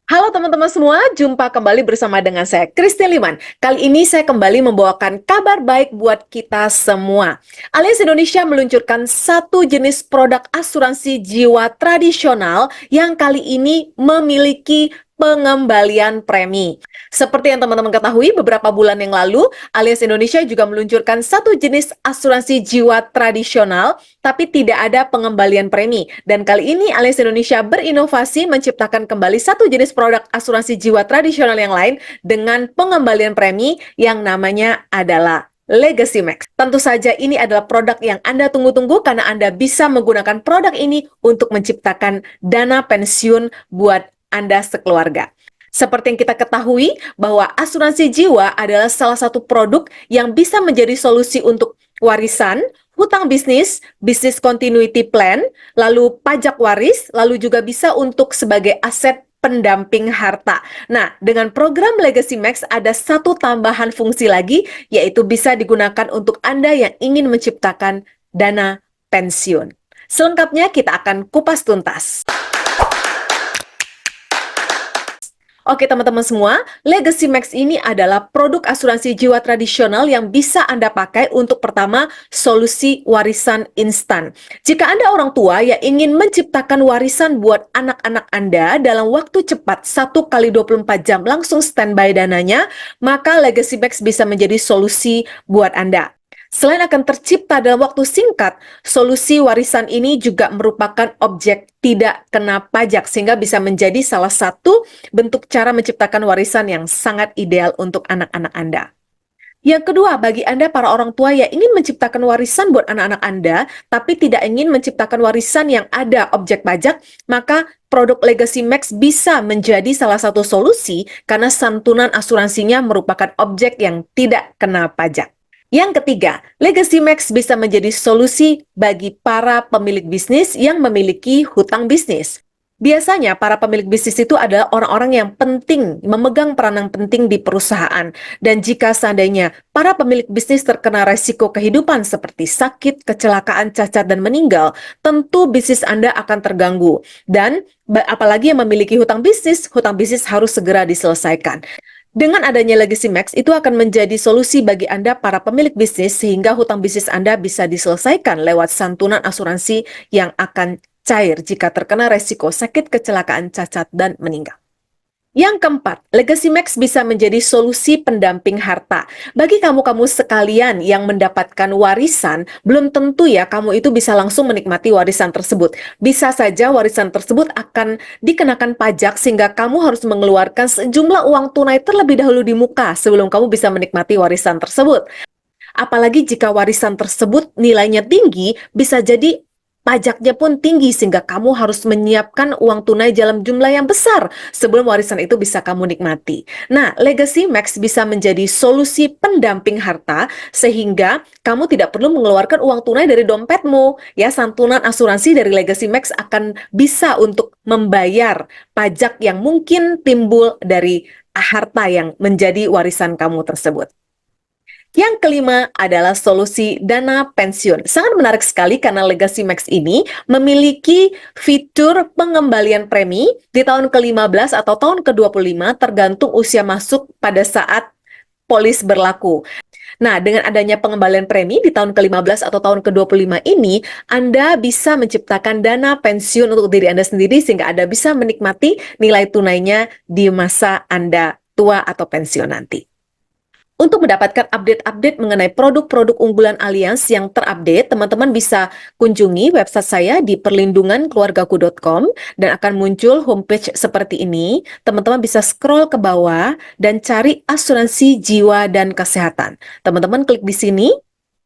Halo teman-teman semua, jumpa kembali bersama dengan saya, Christine Liman. Kali ini saya kembali membawakan kabar baik buat kita semua. Allianz Indonesia meluncurkan satu jenis produk asuransi jiwa tradisional yang kali ini memiliki pengembalian premi. Seperti yang teman-teman ketahui, beberapa bulan yang lalu, Allianz Indonesia juga meluncurkan satu jenis asuransi jiwa tradisional tapi tidak ada pengembalian premi. Dan kali ini Allianz Indonesia berinovasi menciptakan kembali satu jenis produk asuransi jiwa tradisional yang lain dengan pengembalian premi yang namanya adalah Legacy Max. Tentu saja ini adalah produk yang Anda tunggu-tunggu karena Anda bisa menggunakan produk ini untuk menciptakan dana pensiun buat Anda sekeluarga. Seperti yang kita ketahui bahwa asuransi jiwa adalah salah satu produk yang bisa menjadi solusi untuk warisan, hutang bisnis, bisnis continuity plan, lalu pajak waris, lalu juga bisa untuk sebagai aset pendamping harta. Nah, dengan program Legacy Max ada satu tambahan fungsi lagi, yaitu bisa digunakan untuk Anda yang ingin menciptakan dana pensiun. Selengkapnya kita akan kupas tuntas. Oke teman-teman semua, Legacy Max ini adalah produk asuransi jiwa tradisional yang bisa Anda pakai untuk pertama, solusi warisan instan. Jika Anda orang tua yang ingin menciptakan warisan buat anak-anak Anda dalam waktu cepat 1 kali 24 jam langsung standby dananya, maka Legacy Max bisa menjadi solusi buat Anda. Selain akan tercipta dalam waktu singkat, solusi warisan ini juga merupakan objek tidak kena pajak, sehingga bisa menjadi salah satu bentuk cara menciptakan warisan yang sangat ideal untuk anak-anak Anda. Yang kedua, bagi Anda para orang tua yang ingin menciptakan warisan buat anak-anak Anda, tapi tidak ingin menciptakan warisan yang ada objek pajak, maka produk Legacy Max bisa menjadi salah satu solusi karena santunan asuransinya merupakan objek yang tidak kena pajak. Yang ketiga, Legacy Max bisa menjadi solusi bagi para pemilik bisnis yang memiliki hutang bisnis. Biasanya para pemilik bisnis itu adalah orang-orang yang penting, memegang peranan penting di perusahaan. Dan jika seandainya para pemilik bisnis terkena resiko kehidupan seperti sakit, kecelakaan, cacat, dan meninggal, tentu bisnis Anda akan terganggu. Dan apalagi yang memiliki hutang bisnis harus segera diselesaikan. Dengan adanya Legacy Max, itu akan menjadi solusi bagi Anda para pemilik bisnis sehingga hutang bisnis Anda bisa diselesaikan lewat santunan asuransi yang akan cair jika terkena resiko sakit, kecelakaan, cacat, dan meninggal. Yang keempat, Legacy Max bisa menjadi solusi pendamping harta. Bagi kamu-kamu sekalian yang mendapatkan warisan, belum tentu ya kamu itu bisa langsung menikmati warisan tersebut. Bisa saja warisan tersebut akan dikenakan pajak sehingga kamu harus mengeluarkan sejumlah uang tunai terlebih dahulu di muka sebelum kamu bisa menikmati warisan tersebut. Apalagi jika warisan tersebut nilainya tinggi, bisa jadi pajaknya pun tinggi sehingga kamu harus menyiapkan uang tunai dalam jumlah yang besar sebelum warisan itu bisa kamu nikmati. Nah, Legacy Max bisa menjadi solusi pendamping harta sehingga kamu tidak perlu mengeluarkan uang tunai dari dompetmu. Ya, santunan asuransi dari Legacy Max akan bisa untuk membayar pajak yang mungkin timbul dari harta yang menjadi warisan kamu tersebut. Yang kelima adalah solusi dana pensiun. Sangat menarik sekali karena Legacy Max ini memiliki fitur pengembalian premi di tahun ke-15 atau tahun ke-25 tergantung usia masuk pada saat polis berlaku. Nah, dengan adanya pengembalian premi di tahun ke-15 atau tahun ke-25 ini, Anda bisa menciptakan dana pensiun untuk diri Anda sendiri sehingga Anda bisa menikmati nilai tunainya di masa Anda tua atau pensiun nanti. Untuk mendapatkan update-update mengenai produk-produk unggulan Allianz yang terupdate, teman-teman bisa kunjungi website saya di perlindungankeluargaku.com dan akan muncul homepage seperti ini. Teman-teman bisa scroll ke bawah dan cari asuransi jiwa dan kesehatan. Teman-teman klik di sini,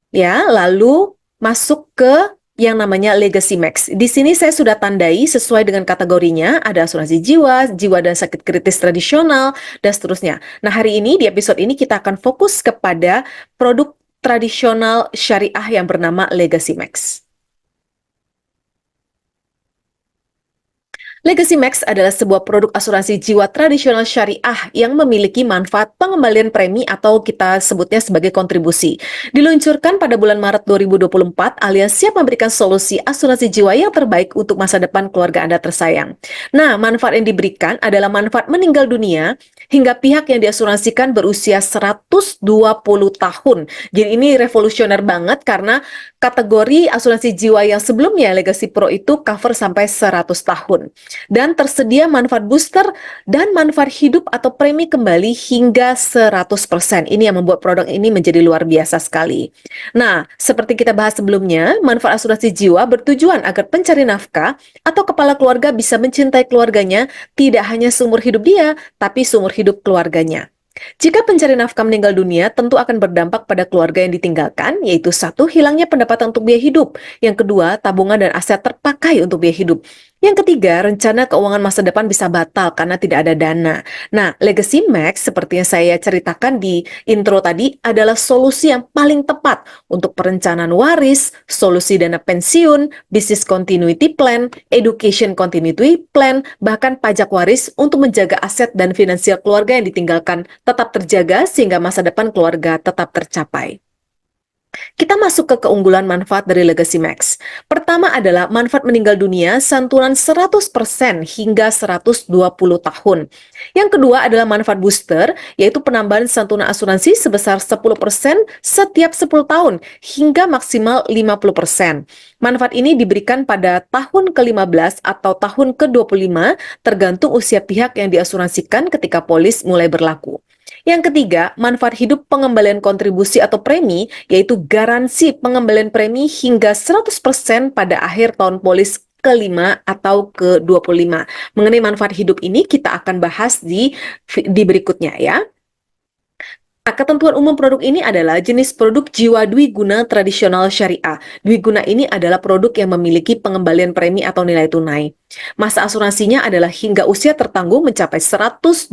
ya, lalu masuk ke yang namanya Legacy Max. Di sini saya sudah tandai sesuai dengan kategorinya, ada asuransi jiwa, jiwa dan sakit kritis tradisional, dan seterusnya. Nah, hari ini, di episode ini, kita akan fokus kepada produk tradisional syariah yang bernama Legacy Max. Legacy Max adalah sebuah produk asuransi jiwa tradisional syariah yang memiliki manfaat pengembalian premi atau kita sebutnya sebagai kontribusi. Diluncurkan pada bulan Maret 2024 alias siap memberikan solusi asuransi jiwa yang terbaik untuk masa depan keluarga Anda tersayang. Nah, manfaat yang diberikan adalah manfaat meninggal dunia hingga pihak yang diasuransikan berusia 120 tahun. Jadi ini revolusioner banget karena kategori asuransi jiwa yang sebelumnya Legacy Pro itu cover sampai 100 tahun. Dan tersedia manfaat booster dan manfaat hidup atau premi kembali hingga 100%. Ini yang membuat produk ini menjadi luar biasa sekali. Nah, seperti kita bahas sebelumnya, manfaat asuransi jiwa bertujuan agar pencari nafkah atau kepala keluarga bisa mencintai keluarganya tidak hanya seumur hidup dia, tapi seumur hidup keluarganya. Jika pencari nafkah meninggal dunia, tentu akan berdampak pada keluarga yang ditinggalkan, yaitu satu, hilangnya pendapatan untuk biaya hidup. Yang kedua, tabungan dan aset terpakai untuk biaya hidup. Yang ketiga, rencana keuangan masa depan bisa batal karena tidak ada dana. Nah, Legacy Max, seperti yang saya ceritakan di intro tadi, adalah solusi yang paling tepat untuk perencanaan waris, solusi dana pensiun, business continuity plan, education continuity plan, bahkan pajak waris untuk menjaga aset dan finansial keluarga yang ditinggalkan tetap terjaga sehingga masa depan keluarga tetap tercapai. Kita masuk ke keunggulan manfaat dari Legacy Max. Pertama adalah manfaat meninggal dunia santunan 100% hingga 120 tahun. Yang kedua adalah manfaat booster, yaitu penambahan santunan asuransi sebesar 10% setiap 10 tahun hingga maksimal 50%. Manfaat ini diberikan pada tahun ke-15 atau tahun ke-25 tergantung usia pihak yang diasuransikan ketika polis mulai berlaku. Yang ketiga, manfaat hidup pengembalian kontribusi atau premi, yaitu garansi pengembalian premi hingga 100% pada akhir tahun polis ke-5 atau ke-25. Mengenai manfaat hidup ini kita akan bahas di berikutnya ya. Nah, ketentuan umum produk ini adalah jenis produk jiwa dwiguna tradisional syariah. Dwiguna ini adalah produk yang memiliki pengembalian premi atau nilai tunai. Masa asuransinya adalah hingga usia tertanggung mencapai 120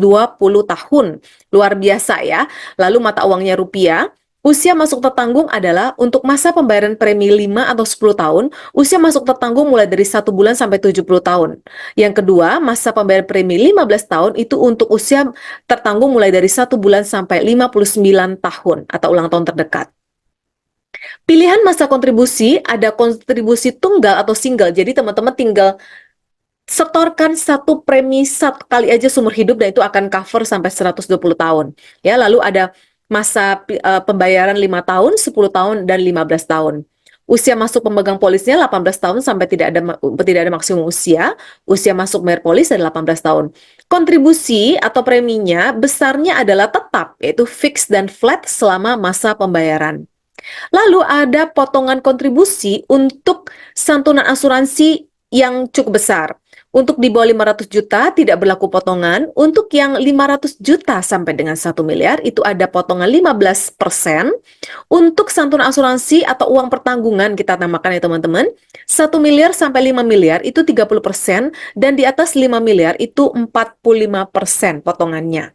tahun. Luar biasa ya. Lalu mata uangnya rupiah. Usia masuk tertanggung adalah untuk masa pembayaran premi 5 atau 10 tahun, usia masuk tertanggung mulai dari 1 bulan sampai 70 tahun. Yang kedua, masa pembayaran premi 15 tahun itu untuk usia tertanggung mulai dari 1 bulan sampai 59 tahun atau ulang tahun terdekat. Pilihan masa kontribusi, ada kontribusi tunggal atau single, jadi teman-teman tinggal setorkan satu premi satu kali aja seumur hidup dan itu akan cover sampai 120 tahun. Ya, lalu ada masa pembayaran 5 tahun, 10 tahun, dan 15 tahun. Usia masuk pemegang polisnya 18 tahun sampai tidak ada maksimum usia. Usia masuk bayar polis adalah 18 tahun. Kontribusi atau preminya besarnya adalah tetap, yaitu fix dan flat selama masa pembayaran. Lalu ada potongan kontribusi untuk santunan asuransi yang cukup besar. Untuk di bawah 500 juta tidak berlaku potongan. Untuk yang 500 juta sampai dengan 1 miliar itu ada potongan 15%. Untuk santunan asuransi atau uang pertanggungan kita namakan ya teman-teman. 1 miliar sampai 5 miliar itu 30% dan di atas 5 miliar itu 45% potongannya.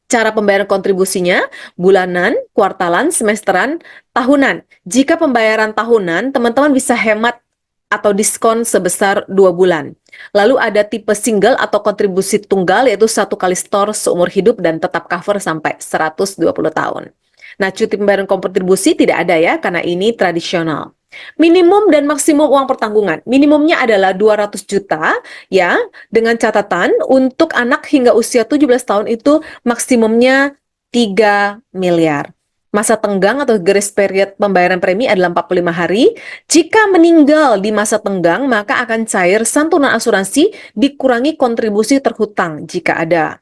Cara pembayaran kontribusinya bulanan, kuartalan, semesteran, tahunan. Jika pembayaran tahunan, teman-teman bisa hemat atau diskon sebesar 2 bulan. Lalu ada tipe single atau kontribusi tunggal, yaitu 1 kali store seumur hidup dan tetap cover sampai 120 tahun. Nah, cuti pembayaran kontribusi tidak ada ya, karena ini tradisional. Minimum dan maksimum uang pertanggungan. Minimumnya adalah 200 juta ya, dengan catatan untuk anak hingga usia 17 tahun itu maksimumnya 3 miliar. Masa tenggang atau grace period pembayaran premi adalah 45 hari. Jika meninggal di masa tenggang, maka akan cair santunan asuransi dikurangi kontribusi terhutang jika ada.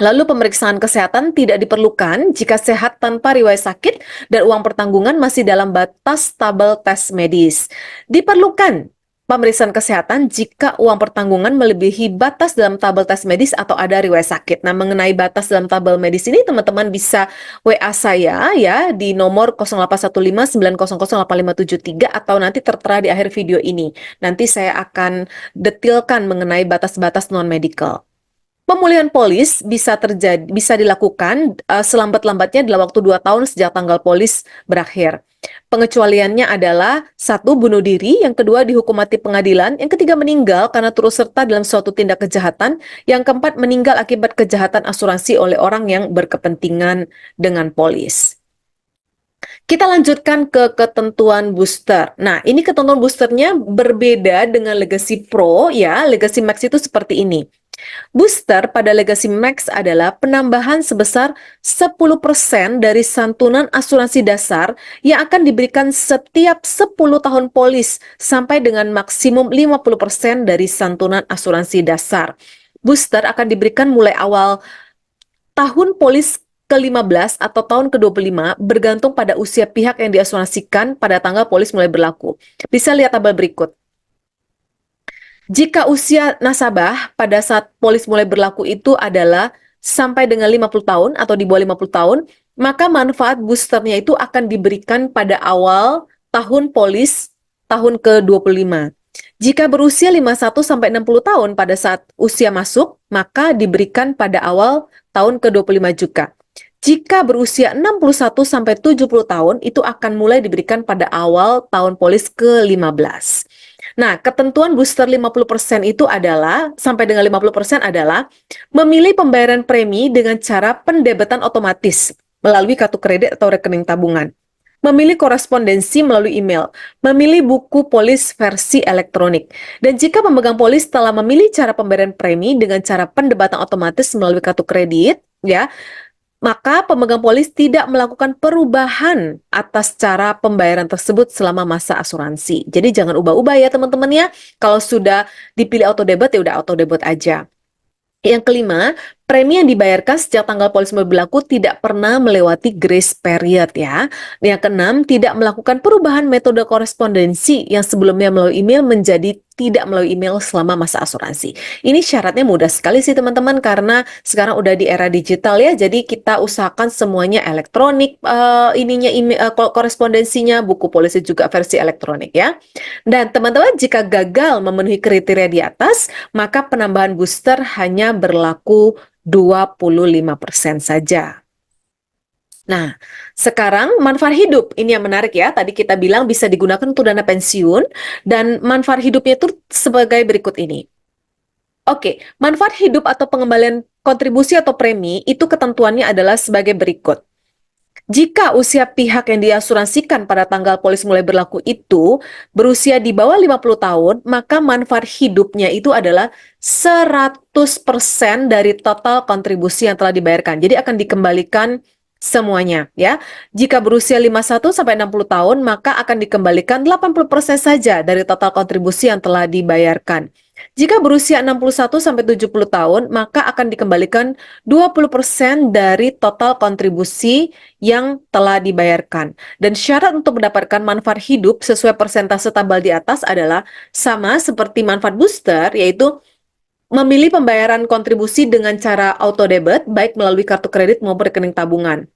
Lalu pemeriksaan kesehatan tidak diperlukan jika sehat tanpa riwayat sakit dan uang pertanggungan masih dalam batas tabel tes medis. Diperlukan pemeriksaan kesehatan jika uang pertanggungan melebihi batas dalam tabel tes medis atau ada riwayat sakit. Nah, mengenai batas dalam tabel medis ini teman-teman bisa WA saya ya di nomor 081590085573 atau nanti tertera di akhir video ini. Nanti saya akan detilkan mengenai batas-batas non-medical. Pemulihan polis bisa dilakukan selambat-lambatnya dalam waktu 2 tahun sejak tanggal polis berakhir. Pengecualiannya adalah satu, bunuh diri, yang kedua dihukum mati pengadilan, yang ketiga meninggal karena turut serta dalam suatu tindak kejahatan, yang keempat meninggal akibat kejahatan asuransi oleh orang yang berkepentingan dengan polis. Kita lanjutkan ke ketentuan booster. Nah, ini ketentuan boosternya berbeda dengan Legacy Pro ya. Legacy Max itu seperti ini. Booster pada Legacy Max adalah penambahan sebesar 10% dari santunan asuransi dasar yang akan diberikan setiap 10 tahun polis sampai dengan maksimum 50% dari santunan asuransi dasar. Booster akan diberikan mulai awal tahun polis ke-15 atau tahun ke-25 bergantung pada usia pihak yang diasuransikan pada tanggal polis mulai berlaku. Bisa lihat tabel berikut. Jika usia nasabah pada saat polis mulai berlaku itu adalah sampai dengan 50 tahun atau di bawah 50 tahun, maka manfaat boosternya itu akan diberikan pada awal tahun polis tahun ke-25. Jika berusia 51 sampai 60 tahun pada saat usia masuk, maka diberikan pada awal tahun ke-25 juga. Jika berusia 61 sampai 70 tahun, itu akan mulai diberikan pada awal tahun polis ke-15. Nah, ketentuan booster 50% itu adalah, sampai dengan 50% adalah, memilih pembayaran premi dengan cara pendebetan otomatis melalui kartu kredit atau rekening tabungan, memilih korespondensi melalui email, memilih buku polis versi elektronik. Dan jika pemegang polis telah memilih cara pembayaran premi dengan cara pendebatan otomatis melalui kartu kredit, ya, maka pemegang polis tidak melakukan perubahan atas cara pembayaran tersebut selama masa asuransi. Jadi jangan ubah-ubah ya teman-teman ya. Kalau sudah dipilih auto debit ya udah auto debit aja. Yang kelima, premi yang dibayarkan sejak tanggal polis mulai berlaku tidak pernah melewati grace period ya. Yang keenam, tidak melakukan perubahan metode korespondensi yang sebelumnya melalui email menjadi tidak melalui email selama masa asuransi. Ini syaratnya mudah sekali sih teman-teman karena sekarang udah di era digital ya. Jadi kita usahakan semuanya elektronik, email, korespondensinya, buku polisi juga versi elektronik ya. Dan teman-teman jika gagal memenuhi kriteria di atas, maka penambahan booster hanya berlaku 25% saja. Nah, sekarang manfaat hidup. Ini yang menarik ya. Tadi kita bilang bisa digunakan untuk dana pensiun, dan manfaat hidupnya itu sebagai berikut ini. Oke, manfaat hidup atau pengembalian kontribusi atau premi itu ketentuannya adalah sebagai berikut. Jika usia pihak yang diasuransikan pada tanggal polis mulai berlaku itu berusia di bawah 50 tahun, maka manfaat hidupnya itu adalah 100% dari total kontribusi yang telah dibayarkan. Jadi akan dikembalikan semuanya ya. Jika berusia 51 sampai 60 tahun, maka akan dikembalikan 80% saja dari total kontribusi yang telah dibayarkan. Jika berusia 61 sampai 70 tahun, maka akan dikembalikan 20% dari total kontribusi yang telah dibayarkan. Dan syarat untuk mendapatkan manfaat hidup sesuai persentase tabel di atas adalah sama seperti manfaat booster, yaitu memilih pembayaran kontribusi dengan cara auto debit, baik melalui kartu kredit maupun rekening tabungan.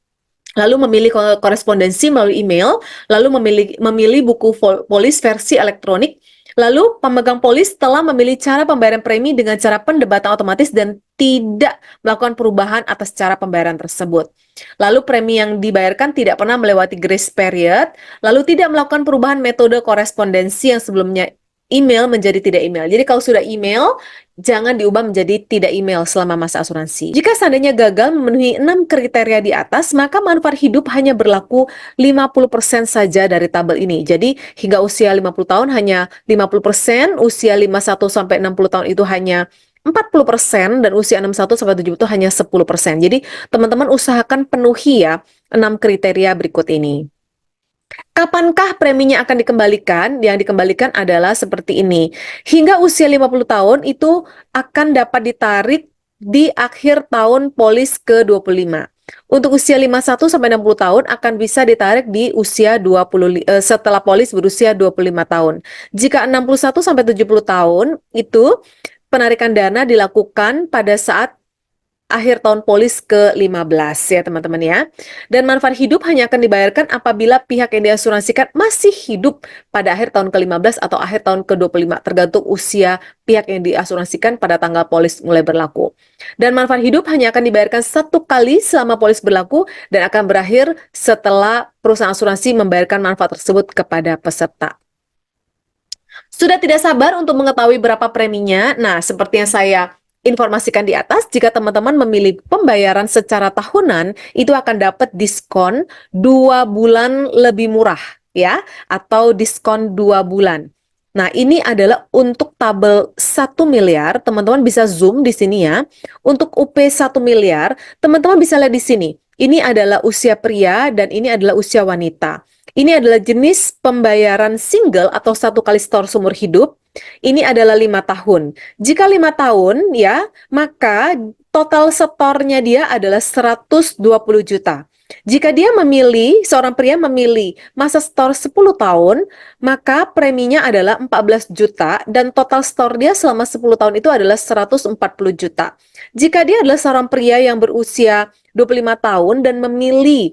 Lalu memilih korespondensi melalui email, lalu memilih buku polis versi elektronik. Lalu pemegang polis telah memilih cara pembayaran premi dengan cara pendebatan otomatis dan tidak melakukan perubahan atas cara pembayaran tersebut. Lalu premi yang dibayarkan tidak pernah melewati grace period, lalu tidak melakukan perubahan metode korespondensi yang sebelumnya email menjadi tidak email. Jadi kalau sudah email, jangan diubah menjadi tidak email selama masa asuransi. Jika seandainya gagal memenuhi 6 kriteria di atas, maka manfaat hidup hanya berlaku 50% saja dari tabel ini. Jadi hingga usia 50 tahun hanya 50%, usia 51 sampai 60 tahun itu hanya 40%, dan usia 61 sampai 70 itu hanya 10%. Jadi teman-teman usahakan penuhi ya 6 kriteria berikut ini. Kapankah preminya akan dikembalikan? Yang dikembalikan adalah seperti ini. Hingga usia 50 tahun itu akan dapat ditarik di akhir tahun polis ke-25. Untuk usia 51 sampai 60 tahun akan bisa ditarik di usia setelah polis berusia 25 tahun. Jika 61 sampai 70 tahun itu penarikan dana dilakukan pada saat akhir tahun polis ke-15 ya teman-teman ya. Dan manfaat hidup hanya akan dibayarkan apabila pihak yang diasuransikan masih hidup pada akhir tahun ke-15 atau akhir tahun ke-25, tergantung usia pihak yang diasuransikan pada tanggal polis mulai berlaku. Dan manfaat hidup hanya akan dibayarkan satu kali selama polis berlaku dan akan berakhir setelah perusahaan asuransi membayarkan manfaat tersebut kepada peserta. Sudah tidak sabar untuk mengetahui berapa preminya? Nah, seperti yang saya informasikan di atas, jika teman-teman memilih pembayaran secara tahunan, itu akan dapat diskon 2 bulan lebih murah, ya, atau diskon 2 bulan. Nah, ini adalah untuk tabel 1 miliar, teman-teman bisa zoom di sini ya. Untuk UP 1 miliar, teman-teman bisa lihat di sini. Ini adalah usia pria dan ini adalah usia wanita. Ini adalah jenis pembayaran single atau satu kali setor seumur hidup. Ini adalah 5 tahun. Jika 5 tahun ya, maka total setornya dia adalah 120 juta. Jika dia memilih, seorang pria memilih masa setor 10 tahun, maka preminya adalah 14 juta dan total setor dia selama 10 tahun itu adalah 140 juta. Jika dia adalah seorang pria yang berusia 25 tahun dan memilih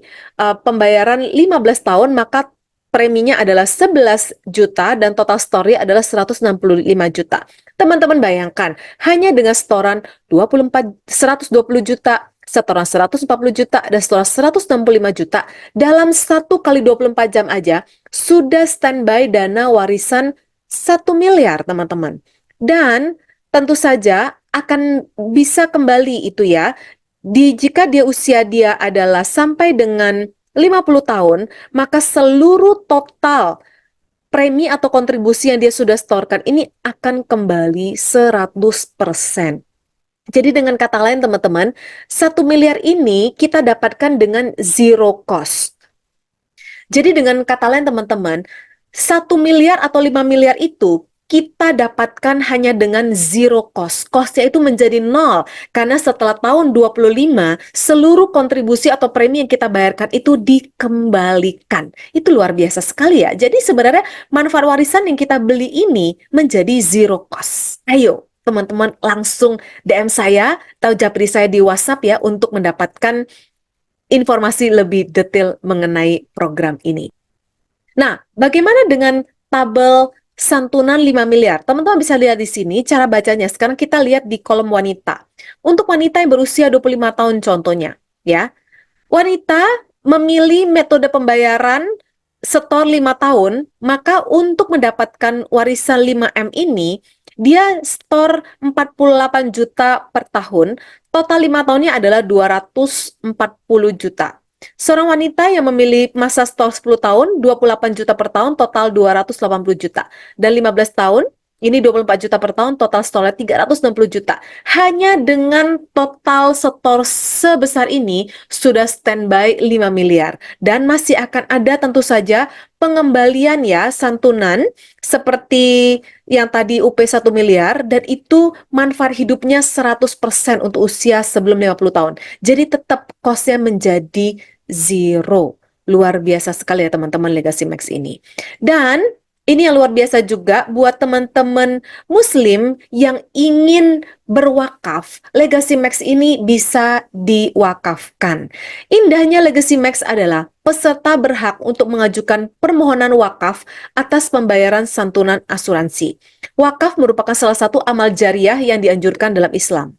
pembayaran 15 tahun, maka preminya adalah 11 juta dan total story adalah 165 juta. Teman-teman bayangkan, hanya dengan setoran 120 juta, setoran 140 juta, dan setoran 165 juta, dalam 1 kali 24 jam aja, sudah standby dana warisan 1 miliar, teman-teman. Dan tentu saja akan bisa kembali itu ya, jika usia dia adalah sampai dengan 50 tahun, maka seluruh total premi atau kontribusi yang dia sudah setorkan ini akan kembali 100%. Jadi dengan kata lain teman-teman, 1 miliar ini kita dapatkan dengan zero cost. Jadi dengan kata lain teman-teman, 1 miliar atau 5 miliar itu kita dapatkan hanya dengan zero cost. Cost-nya itu menjadi nol, karena setelah tahun 25, seluruh kontribusi atau premi yang kita bayarkan itu dikembalikan. Itu luar biasa sekali ya. Jadi sebenarnya manfaat warisan yang kita beli ini menjadi zero cost. Ayo, teman-teman langsung DM saya atau japri saya di WhatsApp ya untuk mendapatkan informasi lebih detail mengenai program ini. Nah, bagaimana dengan tabel santunan 5 miliar? Teman-teman bisa lihat di sini cara bacanya. Sekarang kita lihat di kolom wanita. Untuk wanita yang berusia 25 tahun contohnya, ya. Wanita memilih metode pembayaran setor 5 tahun, maka untuk mendapatkan warisan 5M ini, dia setor 48 juta per tahun, total 5 tahunnya adalah 240 juta. Seorang wanita yang memilih masa setor 10 tahun, 28 juta per tahun, total 280 juta. Dan 15 tahun, ini 24 juta per tahun, total setornya 360 juta. Hanya dengan total setor sebesar ini, sudah standby 5 miliar. Dan masih akan ada tentu saja pengembalian ya, santunan, seperti yang tadi UP 1 miliar, dan itu manfaat hidupnya 100% untuk usia sebelum 50 tahun. Jadi tetap cost-nya menjadi zero. Luar biasa sekali ya teman-teman Legacy Max ini. Dan ini yang luar biasa juga buat teman-teman muslim yang ingin berwakaf. Legacy Max ini bisa diwakafkan. Indahnya Legacy Max adalah peserta berhak untuk mengajukan permohonan wakaf atas pembayaran santunan asuransi. Wakaf merupakan salah satu amal jariah yang dianjurkan dalam Islam.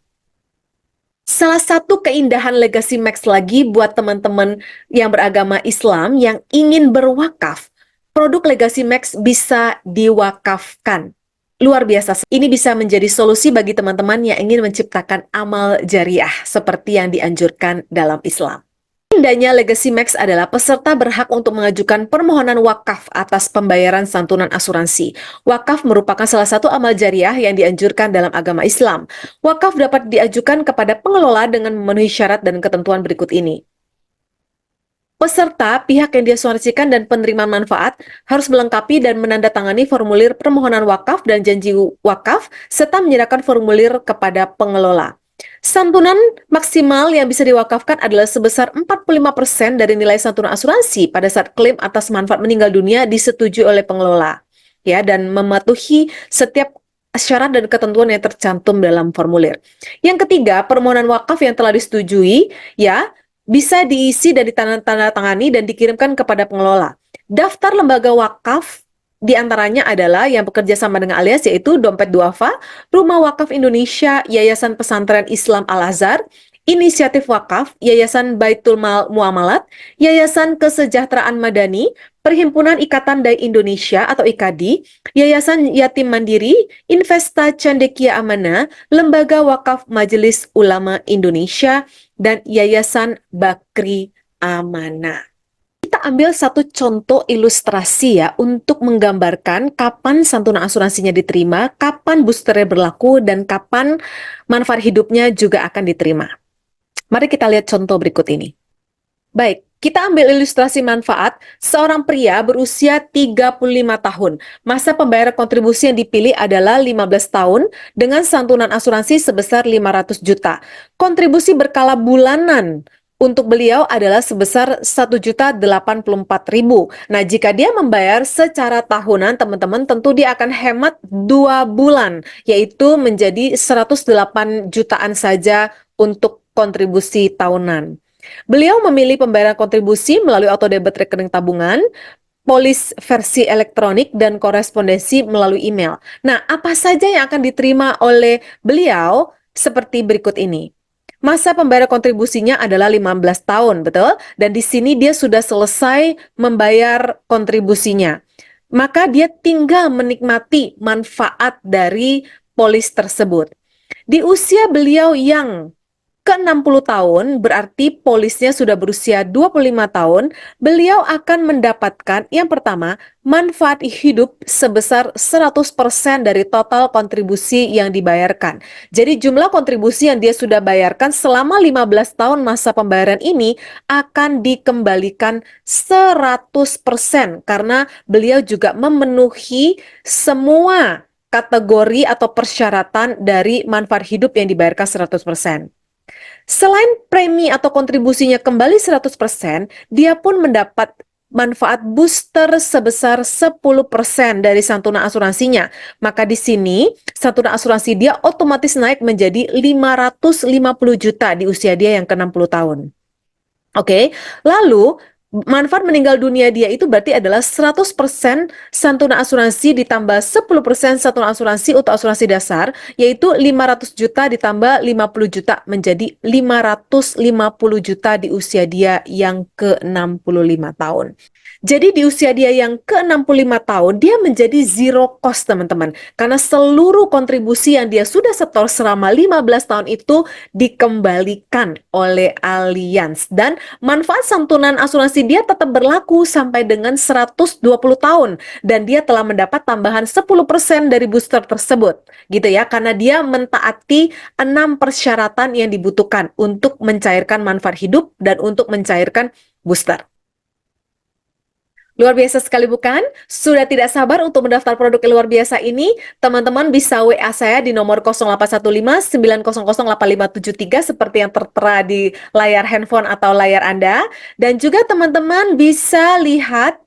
Salah satu keindahan Legacy Max lagi buat teman-teman yang beragama Islam yang ingin berwakaf, produk Legacy Max bisa diwakafkan. Luar biasa. Ini bisa menjadi solusi bagi teman-teman yang ingin menciptakan amal jariah seperti yang dianjurkan dalam Islam. Indahnya Legacy Max adalah peserta berhak untuk mengajukan permohonan wakaf atas pembayaran santunan asuransi. Wakaf merupakan salah satu amal jariah yang dianjurkan dalam agama Islam. Wakaf dapat diajukan kepada pengelola dengan memenuhi syarat dan ketentuan berikut ini. Peserta, pihak yang diasuransikan dan penerima manfaat harus melengkapi dan menandatangani formulir permohonan wakaf dan janji wakaf serta menyerahkan formulir kepada pengelola. Santunan maksimal yang bisa diwakafkan adalah sebesar 45% dari nilai santunan asuransi pada saat klaim atas manfaat meninggal dunia disetujui oleh pengelola, ya, dan mematuhi setiap syarat dan ketentuan yang tercantum dalam formulir. Yang ketiga, permohonan wakaf yang telah disetujui ya bisa diisi dan ditandatangani dan dikirimkan kepada pengelola. Daftar lembaga wakaf di antaranya adalah yang bekerja sama dengan Alias, yaitu Dompet Duafa, Rumah Wakaf Indonesia, Yayasan Pesantren Islam Al-Azhar, Inisiatif Wakaf, Yayasan Baitul Muamalat, Yayasan Kesejahteraan Madani, Perhimpunan Ikatan Dai Indonesia atau IKADI, Yayasan Yatim Mandiri, Investa Cendekia Amanah, Lembaga Wakaf Majelis Ulama Indonesia, dan Yayasan Bakri Amanah. Kita ambil satu contoh ilustrasi ya untuk menggambarkan kapan santunan asuransinya diterima, kapan boosternya berlaku, dan kapan manfaat hidupnya juga akan diterima. Mari kita lihat contoh berikut ini. Baik, kita ambil ilustrasi manfaat. Seorang pria berusia 35 tahun. Masa pembayaran kontribusi yang dipilih adalah 15 tahun dengan santunan asuransi sebesar 500 juta. Kontribusi berkala bulanan untuk beliau adalah sebesar 1.084.000. Nah, jika dia membayar secara tahunan, teman-teman, tentu dia akan hemat 2 bulan, yaitu menjadi 108 jutaan saja untuk kontribusi tahunan. Beliau memilih pembayaran kontribusi melalui autodebit rekening tabungan, polis versi elektronik, dan korespondensi melalui email. Nah, apa saja yang akan diterima oleh beliau seperti berikut ini. Masa pembayaran kontribusinya adalah 15 tahun, betul? Dan di sini dia sudah selesai membayar kontribusinya. Maka dia tinggal menikmati manfaat dari polis tersebut. Di usia beliau yang ke-60 tahun, berarti polisnya sudah berusia 25 tahun, beliau akan mendapatkan yang pertama, manfaat hidup sebesar 100% dari total kontribusi yang dibayarkan. Jadi jumlah kontribusi yang dia sudah bayarkan selama 15 tahun masa pembayaran ini akan dikembalikan 100% karena beliau juga memenuhi semua kategori atau persyaratan dari manfaat hidup yang dibayarkan 100%. Selain premi atau kontribusinya kembali 100%, dia pun mendapat manfaat booster sebesar 10% dari santunan asuransinya. Maka di sini, santunan asuransi dia otomatis naik menjadi 550 juta di usia dia yang ke-60 tahun. Oke, lalu manfaat meninggal dunia dia itu berarti adalah 100% santunan asuransi ditambah 10% santunan asuransi untuk asuransi dasar, yaitu 500 juta ditambah 50 juta menjadi 550 juta di usia dia yang ke-65 tahun. Jadi di usia dia yang ke-65 tahun, dia menjadi zero cost, teman-teman. Karena seluruh kontribusi yang dia sudah setor selama 15 tahun itu dikembalikan oleh Allianz. Dan manfaat santunan asuransi dia tetap berlaku sampai dengan 120 tahun. Dan dia telah mendapat tambahan 10% dari booster tersebut. Gitu ya, karena dia mentaati 6 persyaratan yang dibutuhkan untuk mencairkan manfaat hidup dan untuk mencairkan booster. Luar biasa sekali bukan? Sudah tidak sabar untuk mendaftar produk yang luar biasa ini? Teman-teman bisa WA saya di nomor 0815 900 8573 seperti yang tertera di layar handphone atau layar Anda. Dan juga teman-teman bisa lihat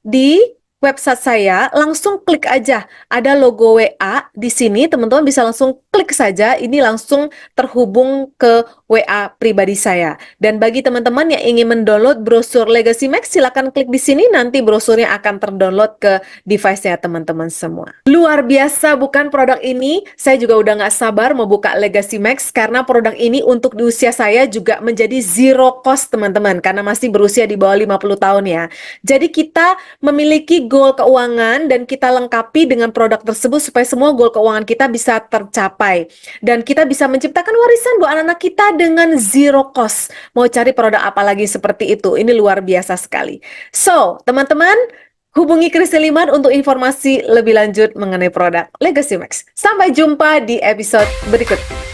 di website saya, langsung klik aja. Ada logo WA di sini, teman-teman bisa langsung klik saja, ini langsung terhubung ke WA pribadi saya. Dan bagi teman-teman yang ingin mendownload brosur Legacy Max, silakan klik di sini, nanti brosurnya akan terdownload ke device-nya teman-teman semua. Luar biasa bukan produk ini? Saya juga udah nggak sabar mau buka Legacy Max, karena produk ini untuk di usia saya juga menjadi zero cost, teman-teman, karena masih berusia di bawah 50 tahun ya. Jadi kita memiliki goal keuangan dan kita lengkapi dengan produk tersebut supaya semua goal keuangan kita bisa tercapai. Dan kita bisa menciptakan warisan buat anak-anak kita dengan zero cost. Mau cari produk apa lagi seperti itu? Ini luar biasa sekali. So, teman-teman, hubungi Christine Liman untuk informasi lebih lanjut mengenai produk Legacy Max. Sampai jumpa di episode berikut.